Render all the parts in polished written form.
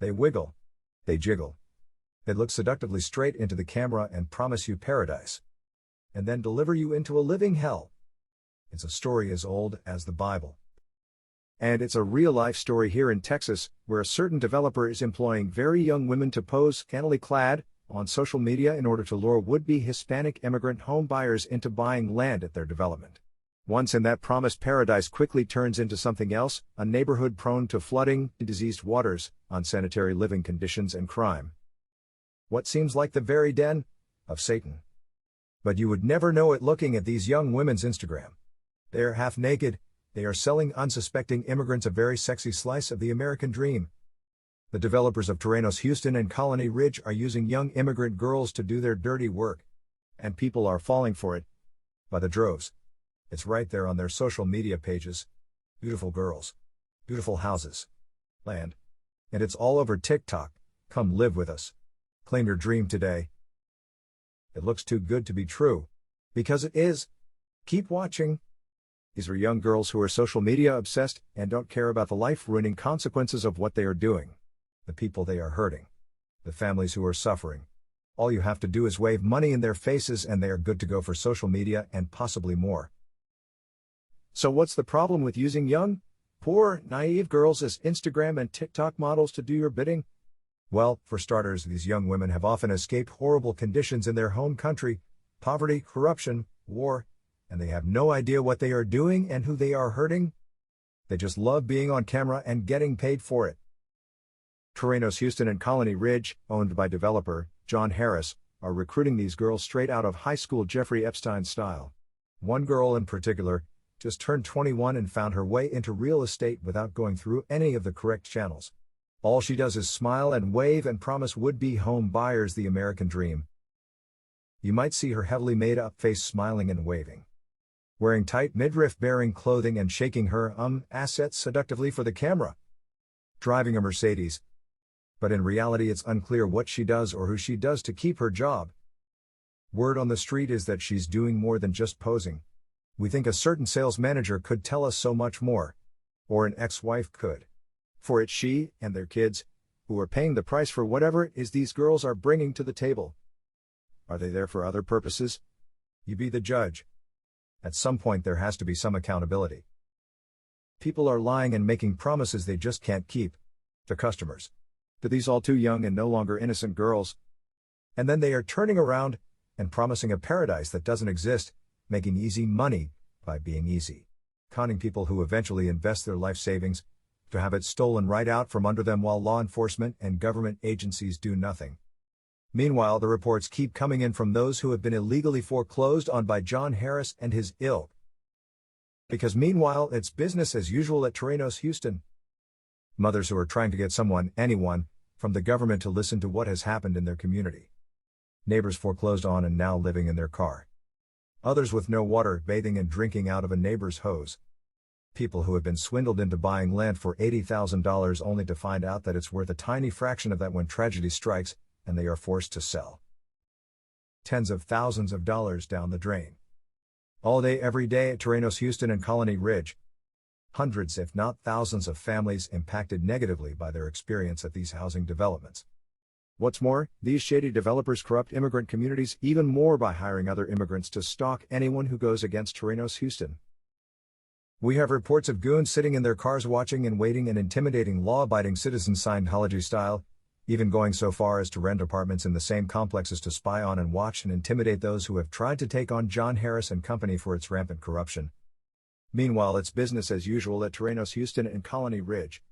They wiggle. They jiggle. They look seductively straight into the camera and promise you paradise. And then deliver you into a living hell. It's a story as old as the Bible. And it's a real-life story here in Texas, where a certain developer is employing very young women to pose scantily clad on social media in order to lure would-be Hispanic immigrant home buyers into buying land at their development. Once in that promised paradise quickly turns into something else, a neighborhood prone to flooding, diseased waters, unsanitary living conditions and crime. What seems like the very den of Satan. But you would never know it looking at these young women's Instagram. They are half naked. They are selling unsuspecting immigrants a very sexy slice of the American dream. The developers of Terrenos, Houston and Colony Ridge are using young immigrant girls to do their dirty work. And people are falling for it. By the droves. It's right there on their social media pages. Beautiful girls. Beautiful houses. Land. And it's all over TikTok. Come live with us. Claim your dream today. It looks too good to be true. Because it is. Keep watching. These are young girls who are social media obsessed and don't care about the life-ruining consequences of what they are doing. The people they are hurting. The families who are suffering. All you have to do is wave money in their faces and they are good to go for social media and possibly more. So what's the problem with using young, poor, naive girls as Instagram and TikTok models to do your bidding? Well, for starters, these young women have often escaped horrible conditions in their home country, poverty, corruption, war, and they have no idea what they are doing and who they are hurting. They just love being on camera and getting paid for it. Terrenos, Houston and Colony Ridge, owned by developer John Harris, are recruiting these girls straight out of high school Jeffrey Epstein style. One girl in particular just turned 21 and found her way into real estate without going through any of the correct channels. All she does is smile and wave and promise would-be home buyers the American dream. You might see her heavily made-up face smiling and waving. Wearing tight midriff-bearing clothing and shaking her assets seductively for the camera. Driving a Mercedes. But in reality it's unclear what she does or who she does to keep her job. Word on the street is that she's doing more than just posing. We think a certain sales manager could tell us so much more. Or an ex-wife could. For it's she and their kids who are paying the price for whatever it is these girls are bringing to the table. Are they there for other purposes? You be the judge. At some point there has to be some accountability. People are lying and making promises they just can't keep. To customers. To these all too young and no longer innocent girls. And then they are turning around and promising a paradise that doesn't exist, making easy money by being easy. Conning people who eventually invest their life savings to have it stolen right out from under them while law enforcement and government agencies do nothing. Meanwhile, the reports keep coming in from those who have been illegally foreclosed on by John Harris and his ilk. Because meanwhile, it's business as usual at Terrenos, Houston. Mothers who are trying to get anyone, from the government to listen to what has happened in their community. Neighbors foreclosed on and now living in their car. Others with no water, bathing and drinking out of a neighbor's hose. People who have been swindled into buying land for $80,000 only to find out that it's worth a tiny fraction of that when tragedy strikes, and they are forced to sell. Tens of thousands of dollars down the drain. All day every day at Terrenos, Houston and Colony Ridge. Hundreds if not thousands of families impacted negatively by their experience at these housing developments. What's more, these shady developers corrupt immigrant communities even more by hiring other immigrants to stalk anyone who goes against Terrenos, Houston. We have reports of goons sitting in their cars watching and waiting and intimidating law-abiding citizens Scientology style, even going so far as to rent apartments in the same complexes to spy on and watch and intimidate those who have tried to take on John Harris and company for its rampant corruption. Meanwhile, it's business as usual at Terrenos, Houston and Colony Ridge.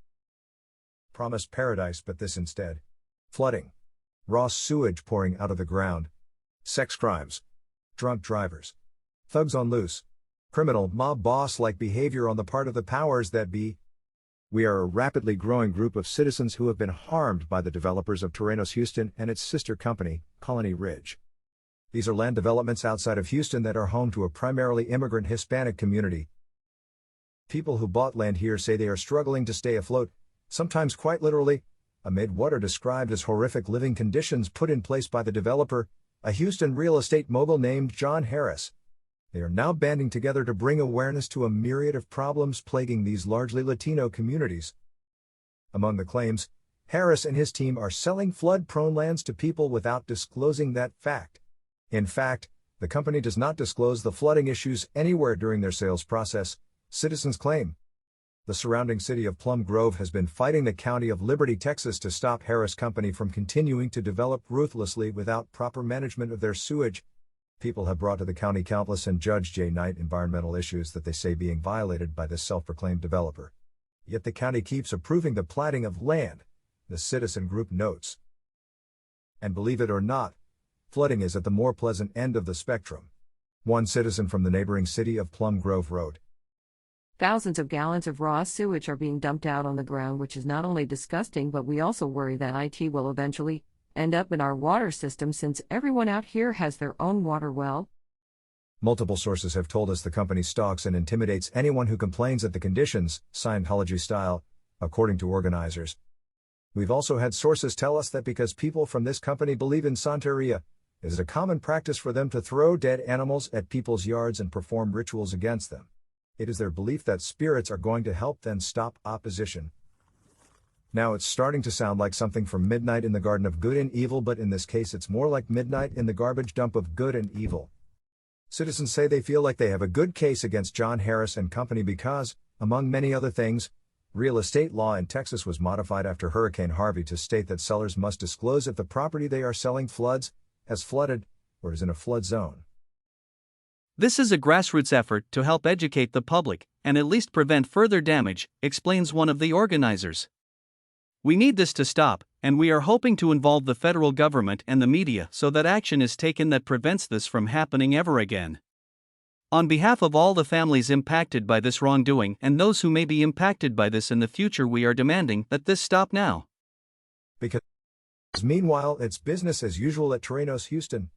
Promised paradise, but this instead. Flooding. Raw sewage pouring out of the ground. Sex crimes. Drunk drivers. Thugs on loose. Criminal, mob boss-like behavior on the part of the powers that be. We are a rapidly growing group of citizens who have been harmed by the developers of Terrenos, Houston and its sister company, Colony Ridge. These are land developments outside of Houston that are home to a primarily immigrant Hispanic community. People who bought land here say they are struggling to stay afloat, sometimes quite literally, amid what are described as horrific living conditions put in place by the developer, a Houston real estate mogul named John Harris. They are now banding together to bring awareness to a myriad of problems plaguing these largely Latino communities. Among the claims, Harris and his team are selling flood-prone lands to people without disclosing that fact. In fact, the company does not disclose the flooding issues anywhere during their sales process, citizens claim. The surrounding city of Plum Grove has been fighting the county of Liberty, Texas to stop Harris Company from continuing to develop ruthlessly without proper management of their sewage. People have brought to the county countless and Judge J. Knight environmental issues that they say being violated by this self-proclaimed developer. Yet the county keeps approving the platting of land, the citizen group notes. And believe it or not, flooding is at the more pleasant end of the spectrum. One citizen from the neighboring city of Plum Grove wrote, Thousands of gallons of raw sewage are being dumped out on the ground, which is not only disgusting, but we also worry that it will eventually end up in our water system since everyone out here has their own water well. Multiple sources have told us the company stalks and intimidates anyone who complains at the conditions, Scientology style, according to organizers. We've also had sources tell us that because people from this company believe in Santeria, it is a common practice for them to throw dead animals at people's yards and perform rituals against them. It is their belief that spirits are going to help them stop opposition. Now it's starting to sound like something from Midnight in the Garden of Good and Evil, but in this case it's more like Midnight in the Garbage Dump of Good and Evil. Citizens say they feel like they have a good case against John Harris and Company because, among many other things, real estate law in Texas was modified after Hurricane Harvey to state that sellers must disclose if the property they are selling floods, has flooded, or is in a flood zone. This is a grassroots effort to help educate the public and at least prevent further damage, explains one of the organizers. We need this to stop, and we are hoping to involve the federal government and the media so that action is taken that prevents this from happening ever again. On behalf of all the families impacted by this wrongdoing and those who may be impacted by this in the future, we are demanding that this stop now. Because meanwhile it's business as usual at Terrenos, Houston.